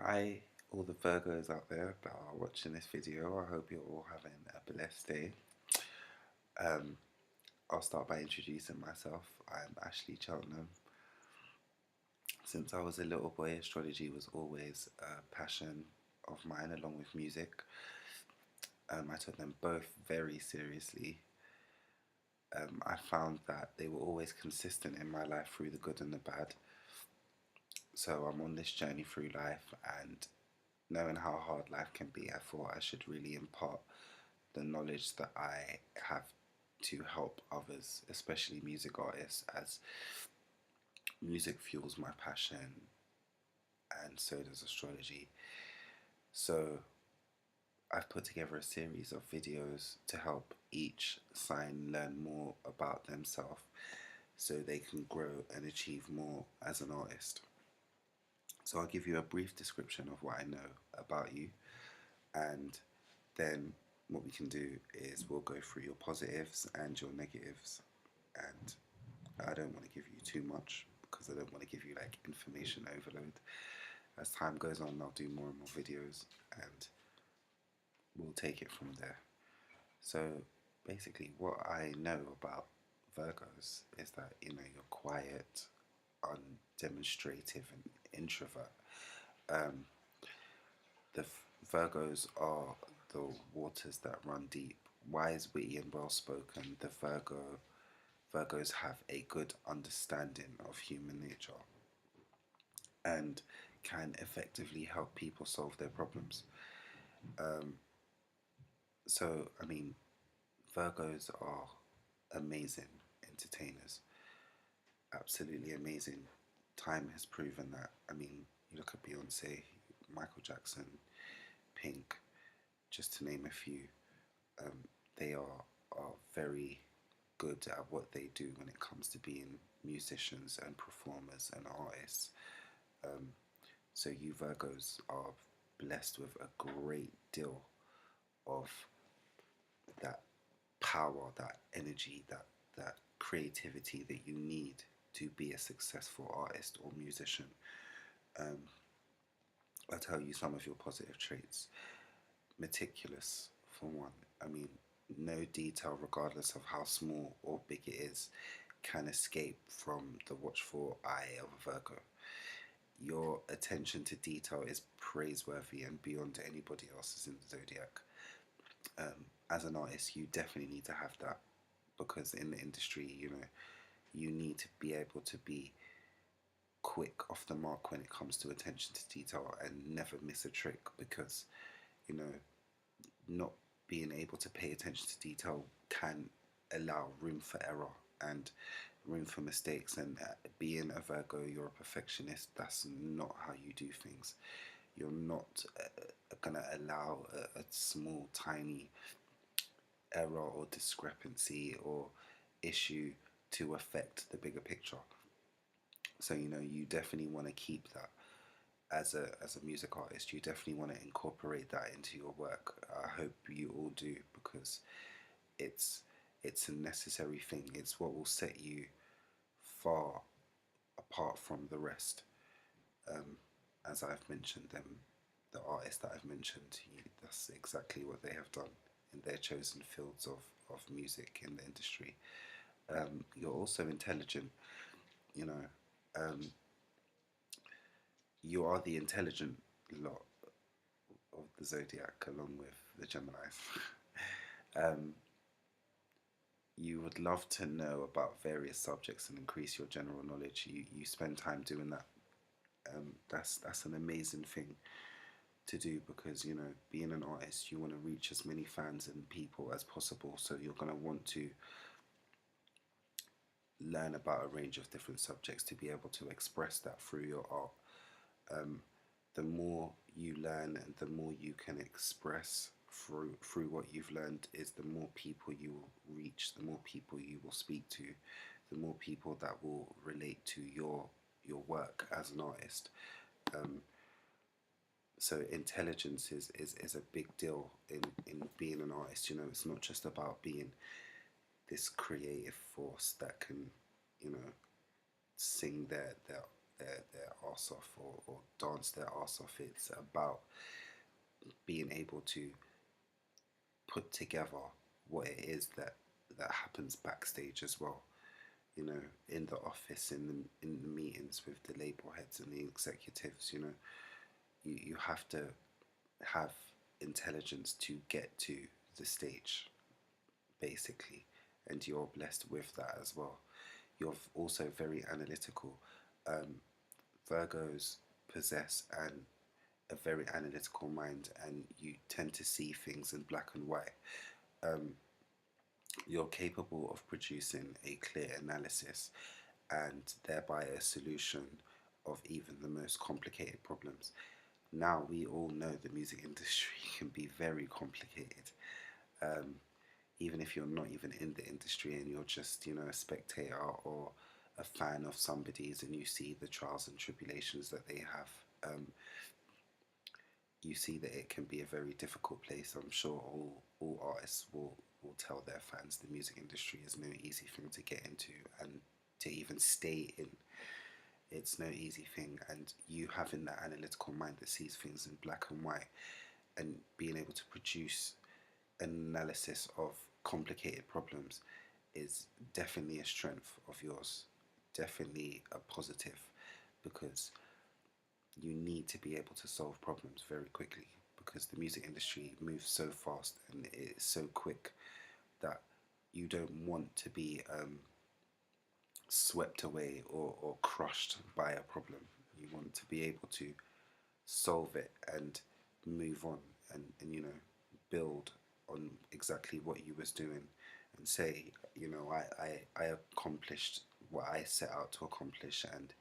Hi, all the Virgos out there that are watching this video. I hope you're all having a blessed day. Um, I'll start by introducing myself. I'm Ashley Cheltenham. Since I was a little boy, astrology was always a passion of mine, along with music. I took them both very seriously. I found that they were always consistent in my life through the good and the bad. So I'm on this journey through life, and knowing how hard life can be, I thought I should really impart the knowledge that I have to help others, especially music artists, as music fuels my passion and so does astrology. So I've put together a series of videos to help each sign learn more about themselves so they can grow and achieve more as an artist. So I'll give you a brief description of what I know about you, and then what we can do is we'll go through your positives and your negatives. And I don't want to give you too much because I don't want to give you like information overload. As time goes on, I'll do more and more videos and we'll take it from there. So basically, what I know about Virgos is that you're quiet, undemonstrative, and introvert. Um, the Virgos are the waters that run deep. Wise, witty, and well spoken, the Virgos have a good understanding of human nature and can effectively help people solve their problems. Um, I mean, Virgos are amazing entertainers, absolutely amazing. Time has proven that. I mean, you look at Beyonce, Michael Jackson, Pink, just to name a few. Um, they are very good at what they do when it comes to being musicians and performers and artists. Um, so you Virgos are blessed with a great deal of that power, that energy, that creativity that you need to be a successful artist or musician. Um, I'll tell you some of your positive traits. Meticulous, for one. I mean, no detail, regardless of how small or big it is, can escape from the watchful eye of a Virgo. Your attention to detail is praiseworthy and beyond anybody else's in the zodiac. As an artist, you definitely need to have that because in the industry, you need to be able to be quick off the mark when it comes to attention to detail and never miss a trick because, you know, not being able to pay attention to detail can allow room for error and room for mistakes. And being a Virgo, you're a perfectionist. That's not how you do things. You're not going to allow a small, tiny error or discrepancy or issue to affect the bigger picture. So you definitely want to keep that as a music artist. You definitely want to incorporate that into your work. I hope you all do because it's it's a necessary thing. It's what will set you far apart from the rest. Um, as I've mentioned them, the artists that I've mentioned, that's exactly what they have done in their chosen fields of music in the industry. You're also intelligent, you know. Um, you are the intelligent lot of the zodiac, along with the Geminis. um, you would love to know about various subjects and increase your general knowledge. You spend time doing that. That's an amazing thing to do because being an artist, you want to reach as many fans and people as possible. So you're gonna want to learn about a range of different subjects to be able to express that through your art. Um, the more you learn and the more you can express through what you've learned is the more people you will reach, the more people you will speak to, the more people that will relate to your work as an artist. Um, so intelligence is a big deal in being an artist. It's not just about being this creative force that can, sing their their arse off, or dance their arse off. It's about being able to put together what it is that happens backstage as well. You know, in the office, in the meetings with the label heads and the executives. You know, you have to have intelligence to get to the stage, basically, and you're blessed with that as well. You're also very analytical. Um, Virgos possess a very analytical mind, and you tend to see things in black and white. Um, you're capable of producing a clear analysis and thereby a solution of even the most complicated problems. Now, we all know the music industry can be very complicated. Um, Even if you're not even in the industry and you're just, you know, a spectator or a fan of somebody's, and you see the trials and tribulations that they have, you see that it can be a very difficult place. I'm sure all artists will tell their fans the music industry is no easy thing to get into, and to even stay in. It's no easy thing, and you having that analytical mind that sees things in black and white, and being able to produce an analysis of complicated problems is definitely a strength of yours, definitely a positive, because you need to be able to solve problems very quickly, because the music industry moves so fast and it's so quick that you don't want to be swept away or crushed by a problem. You want to be able to solve it and move on, and you know, build on exactly what you was doing, and say, you know, I accomplished what I set out to accomplish, and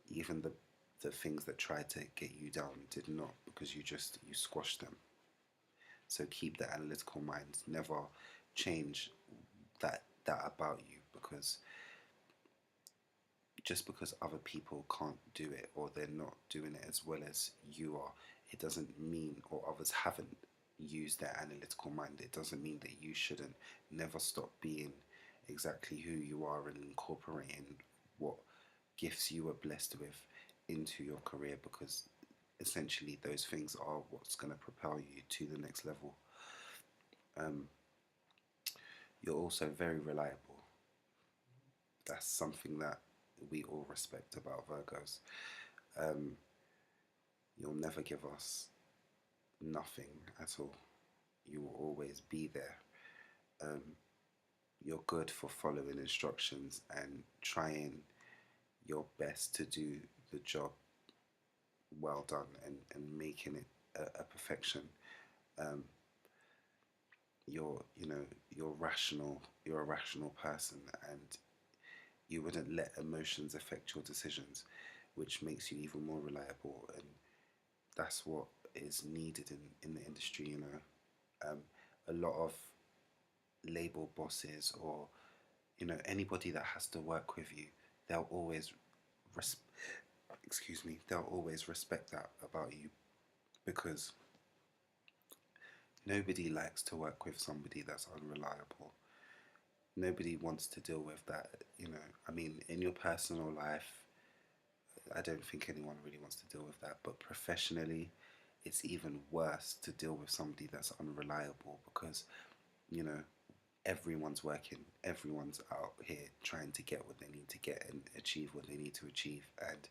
even the things that tried to get you down did not, because you squashed them. So keep the analytical mind. Never change that about you, because just because other people can't do it, or they're not doing it as well as you are, it doesn't mean, or others haven't used their analytical mind, it doesn't mean that you shouldn't. Never stop being exactly who you are and incorporating what gifts you are blessed with into your career, because essentially those things are what's going to propel you to the next level. Um, you're also very reliable. That's something that we all respect about Virgos. Um, you'll never give us nothing at all. You will always be there. Um, you're good for following instructions and trying your best to do the job well done, and making it a perfection. Um, you know, you're rational. You're a rational person, and you wouldn't let emotions affect your decisions, which makes you even more reliable. And that's what is needed in the industry. You know, a lot of label bosses, or you know, anybody that has to work with you, they'll always res- excuse me, they'll always respect that about you, because nobody likes to work with somebody that's unreliable. Nobody wants to deal with that. You know, I mean, in your personal life, I don't think anyone really wants to deal with that, but professionally, it's even worse to deal with somebody that's unreliable, because you know, everyone's working, everyone's out here trying to get what they need to get and achieve what they need to achieve, and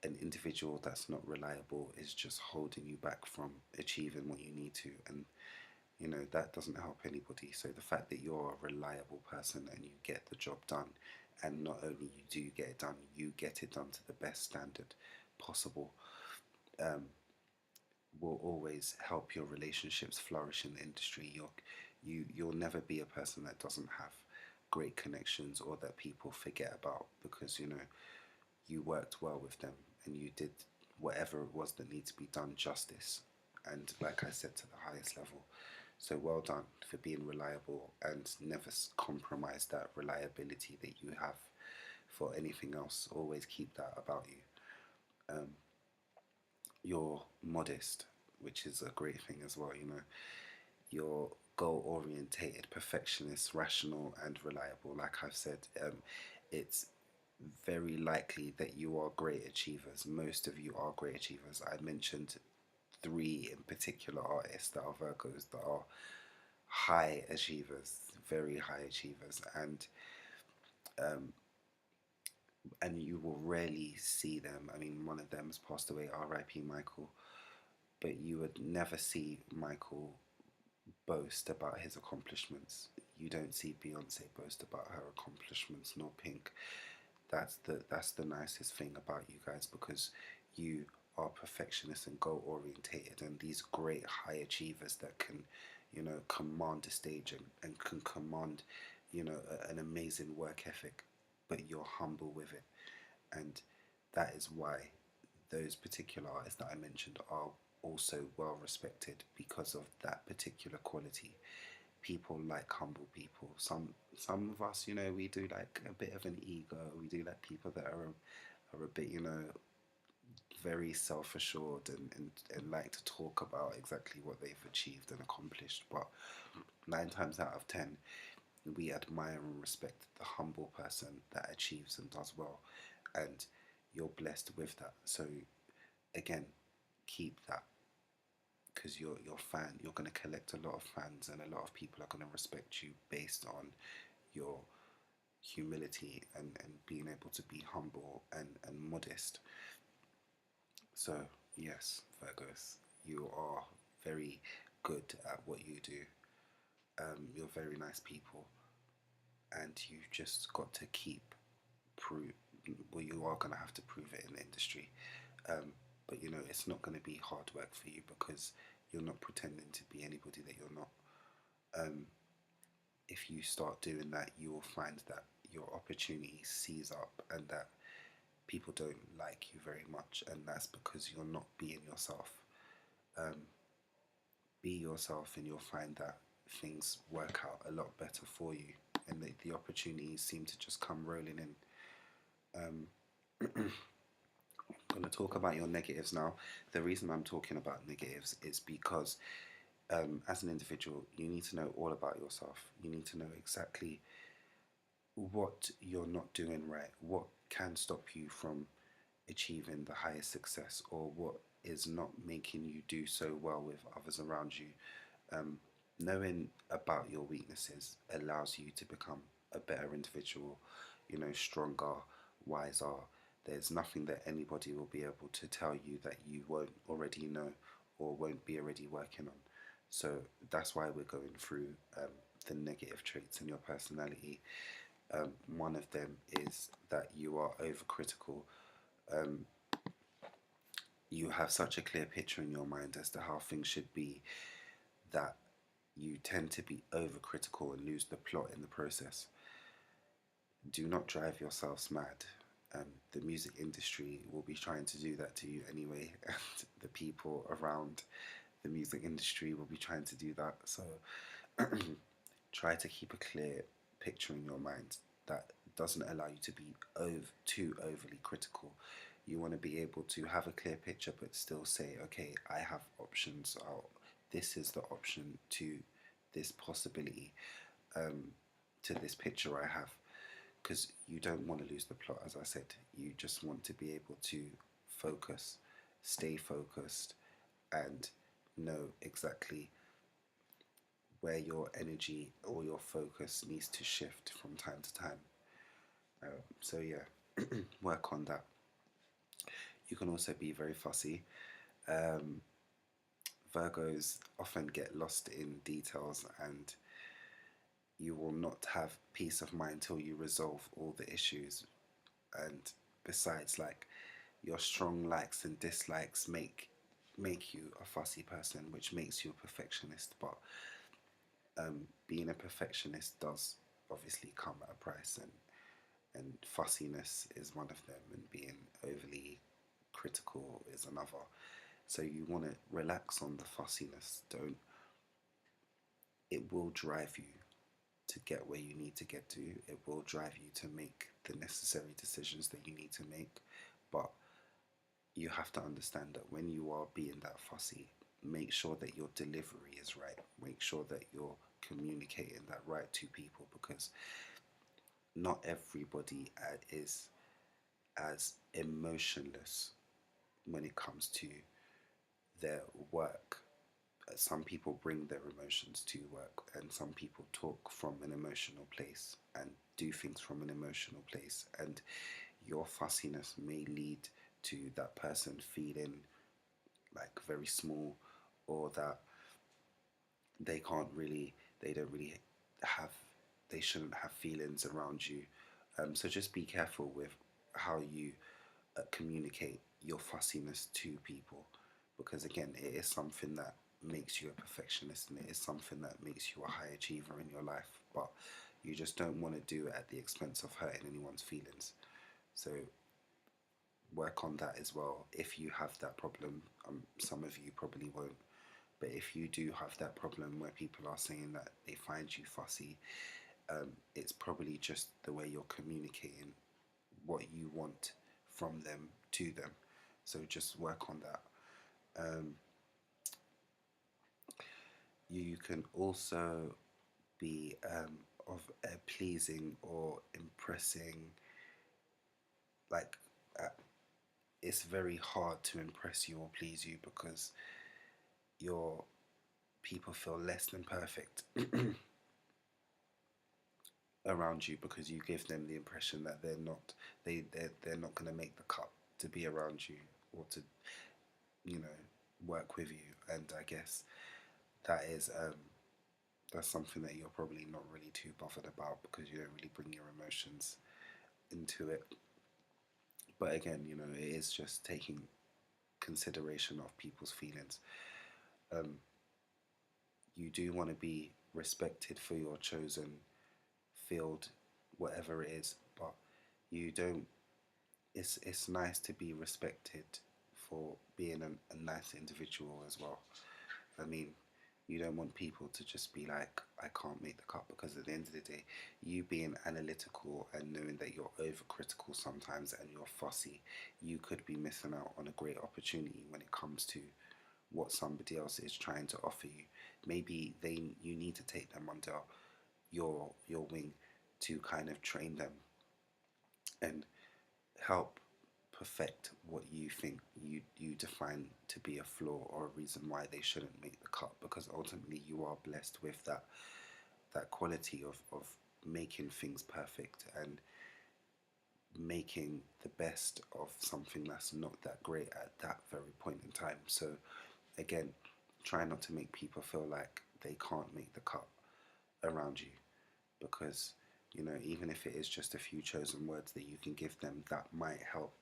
an individual that's not reliable is just holding you back from achieving what you need to, and you know, that doesn't help anybody. So the fact that you're a reliable person and you get the job done, and not only you do get it done, you get it done to the best standard possible, um, will always help your relationships flourish in the industry. You'll never be a person that doesn't have great connections, or that people forget about, because you know, you worked well with them and you did whatever it was that needs to be done justice, and like I said, to the highest level. So well done for being reliable, and never compromise that reliability that you have for anything else. Always keep that about you. Um, you're modest, which is a great thing as well. You know, you're goal orientated, perfectionist, rational, and reliable. Like I've said, it's very likely that you are great achievers. Most of you are great achievers. I mentioned three in particular artists that are Virgos that are high achievers, very high achievers, um, and you will rarely see them. I mean, one of them has passed away, R.I.P. Michael, but you would never see Michael boast about his accomplishments. You don't see Beyonce boast about her accomplishments, nor Pink. That's the nicest thing about you guys, because you are perfectionists and goal orientated, and these great high achievers that can, command the stage, and can command, an amazing work ethic, but you're humble with it. And that is why those particular artists that I mentioned are also well respected, because of that particular quality. People like humble people. Some of us, we do like a bit of an ego. We do like people that are a bit, very self assured, and like to talk about exactly what they've achieved and accomplished. But 9 times out of 10, we admire and respect the humble person that achieves and does well. And you're blessed with that. So again, keep that, because your fan, you're going to collect a lot of fans, and a lot of people are going to respect you based on your humility, and being able to be humble and modest. So yes, Virgos, you are very good at what you do. You're very nice people, and you just got to keep prove. Well, you are going to have to prove it in the industry. um, but it's not going to be hard work for you, because you're not pretending to be anybody that you're not. um, if you start doing that, you will find that your opportunity seize up, and that people don't like you very much, and that's because you're not being yourself. um, be yourself, and you'll find that things work out a lot better for you, and the opportunities seem to just come rolling in. um, I'm going to talk about your negatives now. The reason I'm talking about negatives is because, as an individual, you need to know all about yourself. You need to know exactly what you're not doing right, what can stop you from achieving the highest success, or what is not making you do so well with others around you. Um, Knowing about your weaknesses allows you to become a better individual, stronger, wiser. There's nothing that anybody will be able to tell you that you won't already know, or won't be already working on. So that's why we're going through the negative traits in your personality. One of them is that you are overcritical. Um, you have such a clear picture in your mind as to how things should be, that you tend to be overcritical and lose the plot in the process. Do not drive yourselves mad. The music industry will be trying to do that to you anyway, and the people around the music industry will be trying to do that. So try to keep a clear picture in your mind that doesn't allow you to be too overly critical. You want to be able to have a clear picture, but still say, okay, I have options. This is the option to this possibility, um, to this picture I have. Because you don't want to lose the plot, as I said. You just want to be able to focus, stay focused, and know exactly where your energy or your focus needs to shift from time to time. So yeah, work on that. You can also be very fussy. Um, Virgos often get lost in details, and you will not have peace of mind till you resolve all the issues. And besides, like, your strong likes and dislikes make you a fussy person, which makes you a perfectionist. But being a perfectionist does obviously come at a price, and fussiness is one of them, and being overly critical is another. So you want to relax on the fussiness. Don't. It will drive you to get where you need to get to. It will drive you to make the necessary decisions that you need to make. But you have to understand that when you are being that fussy, make sure that your delivery is right. Make sure that you're communicating that right to people, because not everybody is as emotionless when it comes to their work. Some people bring their emotions to work, and some people talk from an emotional place and do things from an emotional place. And your fussiness may lead to that person feeling like very small, or that they can't really, they don't really have, they shouldn't have feelings around you. So just be careful with how you communicate your fussiness to people, because again, it is something that makes you a perfectionist, and it is something that makes you a high achiever in your life. But you just don't want to do it at the expense of hurting anyone's feelings. So work on that as well. If you have that problem, some of you probably won't, but if you do have that problem where people are saying that they find you fussy, it's probably just the way you're communicating what you want from them to them. So just work on that. Um, you can also be of a pleasing or impressing, like uh, it's very hard to impress you or please you, because your people feel less than perfect around you, because you give them the impression that they're not going to make the cut to be around you, or to, you know, work with you. And I guess that is that's something that you're probably not really too bothered about, because you don't really bring your emotions into it. But again, you know, it is just taking consideration of people's feelings. um, you do want to be respected for your chosen field, whatever it is, but you don't, it's nice to be respected for being a nice individual as well. I mean, you don't want people to just be like, I can't make the cut, because at the end of the day, you being analytical and knowing that you're overcritical sometimes and you're fussy, you could be missing out on a great opportunity when it comes to what somebody else is trying to offer you. Maybe you need to take them under your wing to kind of train them and help perfect what you think you define to be a flaw or a reason why they shouldn't make the cut, because ultimately you are blessed with that quality of making things perfect and making the best of something that's not that great at that very point in time. So again, try not to make people feel like they can't make the cut around you, because you know, even if it is just a few chosen words that you can give them, that might help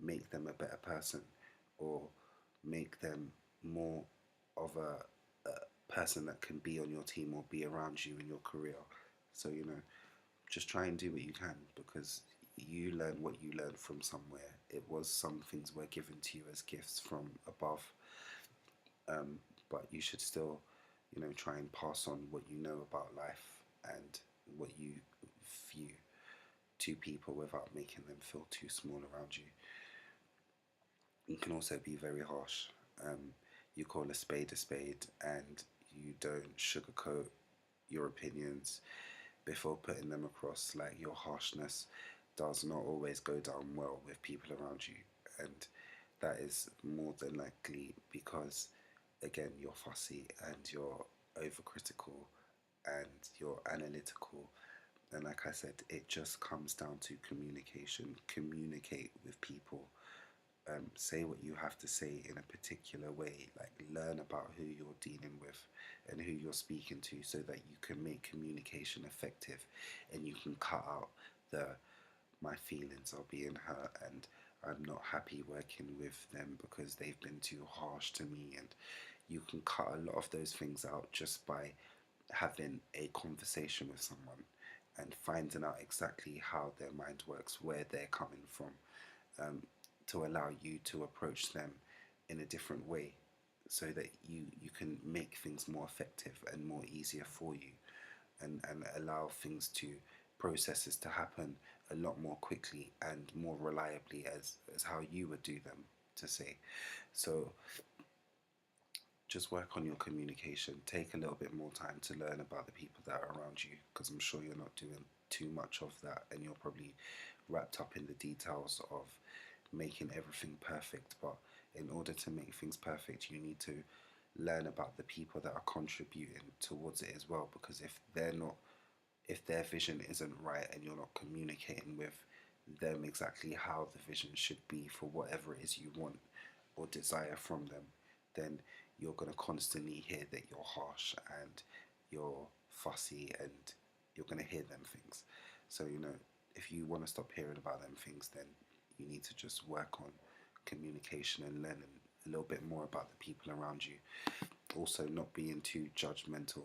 make them a better person, or make them more of a person that can be on your team or be around you in your career. So you know, just try and do what you can, because you learn what you learn from somewhere. It was, some things were given to you as gifts from above, um, but you should still, you know, try and pass on what you know about life and what you view to people without making them feel too small around you. You can also be very harsh. You call a spade, and you don't sugarcoat your opinions before putting them across. Like, your harshness does not always go down well with people around you, and that is more than likely because, again, you're fussy and you're overcritical and you're analytical. And like I said, it just comes down to communication. Communicate with people. Say what you have to say in a particular way. Like, learn about who you're dealing with and who you're speaking to, so that you can make communication effective, and you can cut out the my feelings are being hurt and I'm not happy working with them because they've been too harsh to me. And you can cut a lot of those things out just by having a conversation with someone and finding out exactly how their mind works, where they're coming from, um, to allow you to approach them in a different way, so that you can make things more effective and more easier for you, and allow things to, processes to happen a lot more quickly and more reliably as how you would do them, to say. So just work on your communication. Take a little bit more time to learn about the people that are around you, because I'm sure you're not doing too much of that, and you're probably wrapped up in the details of making everything perfect. But in order to make things perfect, you need to learn about the people that are contributing towards it as well. Because if their vision isn't right and you're not communicating with them exactly how the vision should be for whatever it is you want or desire from them, then you're going to constantly hear that you're harsh and you're fussy, and you're going to hear them things. So, if you want to stop hearing about them things, then you need to just work on communication and learning a little bit more about the people around you. Also, not being too judgmental.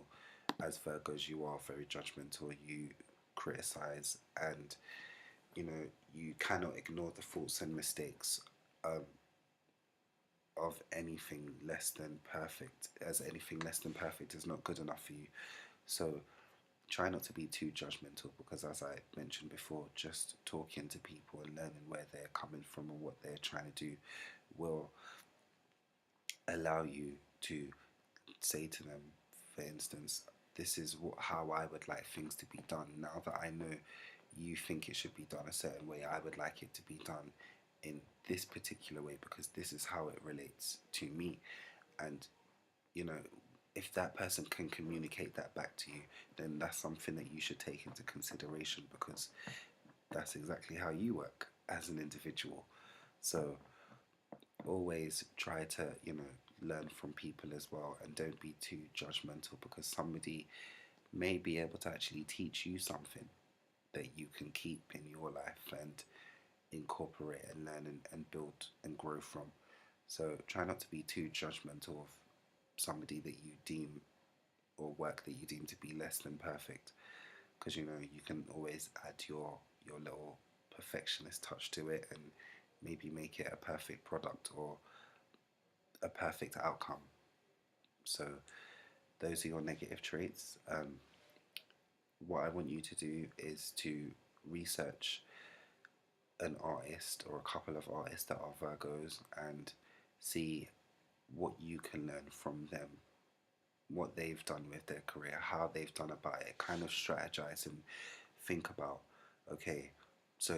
As Virgos, you are very judgmental. You criticize, and you cannot ignore the faults and mistakes um, of anything less than perfect, as anything less than perfect is not good enough for you. So try not to be too judgmental, because as I mentioned before, just talking to people and learning where they're coming from and what they're trying to do will allow you to say to them, for instance, this is how I would like things to be done. Now that I know you think it should be done a certain way, I would like it to be done in this particular way, because this is how it relates to me. And you know, if that person can communicate that back to you, then that's something that you should take into consideration, because that's exactly how you work as an individual. So always try to, learn from people as well, and don't be too judgmental, because somebody may be able to actually teach you something that you can keep in your life and incorporate and learn and build and grow from. So try not to be too judgmental of somebody that you deem, or work that you deem to be less than perfect, because you can always add your little perfectionist touch to it and maybe make it a perfect product or a perfect outcome. So those are your negative traits. What I want you to do is to research an artist or a couple of artists that are Virgos and see what you can learn from them, what they've done with their career, how they've done about it, kind of strategize and think about, okay, so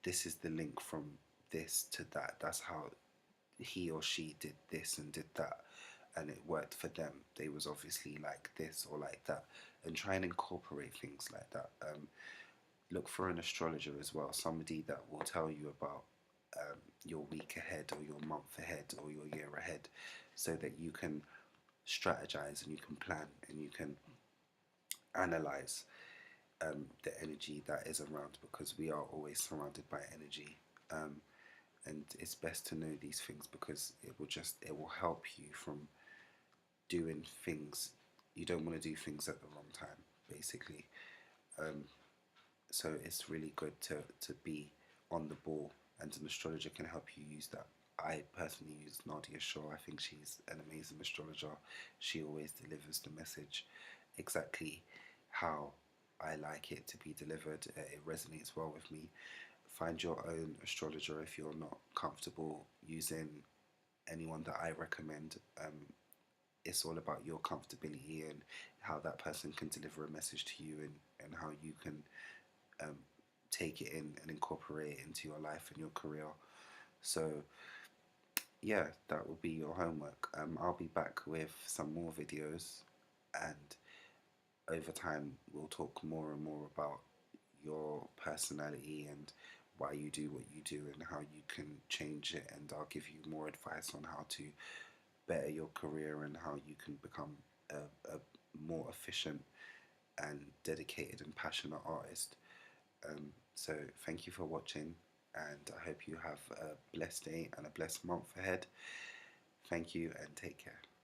this is the link from this to that. That's how he or she did this and did that, and it worked for them. They was obviously like this or like that, and try and incorporate things like that. Look for an astrologer as well, somebody that will tell you about your week ahead or your month ahead or your year ahead, so that you can strategize and you can plan and you can analyze the energy that is around, because we are always surrounded by energy. And it's best to know these things, because it will help you from doing things. You don't want to do things at the wrong time, basically. um, so it's really good to be on the ball, and an astrologer can help you use that. I personally use Nadia Shaw. I think she's an amazing astrologer. She always delivers the message exactly how I like it to be delivered. It resonates well with me. Find your own astrologer if you're not comfortable using anyone that I recommend. It's all about your comfortability and how that person can deliver a message to you, and how you can um, take it in and incorporate it into your life and your career. So, yeah, that will be your homework. I'll be back with some more videos, and over time, we'll talk more and more about your personality and why you do what you do and how you can change it. And I'll give you more advice on how to better your career and how you can become a more efficient and dedicated and passionate artist. So thank you for watching, and I hope you have a blessed day and a blessed month ahead. Thank you and take care.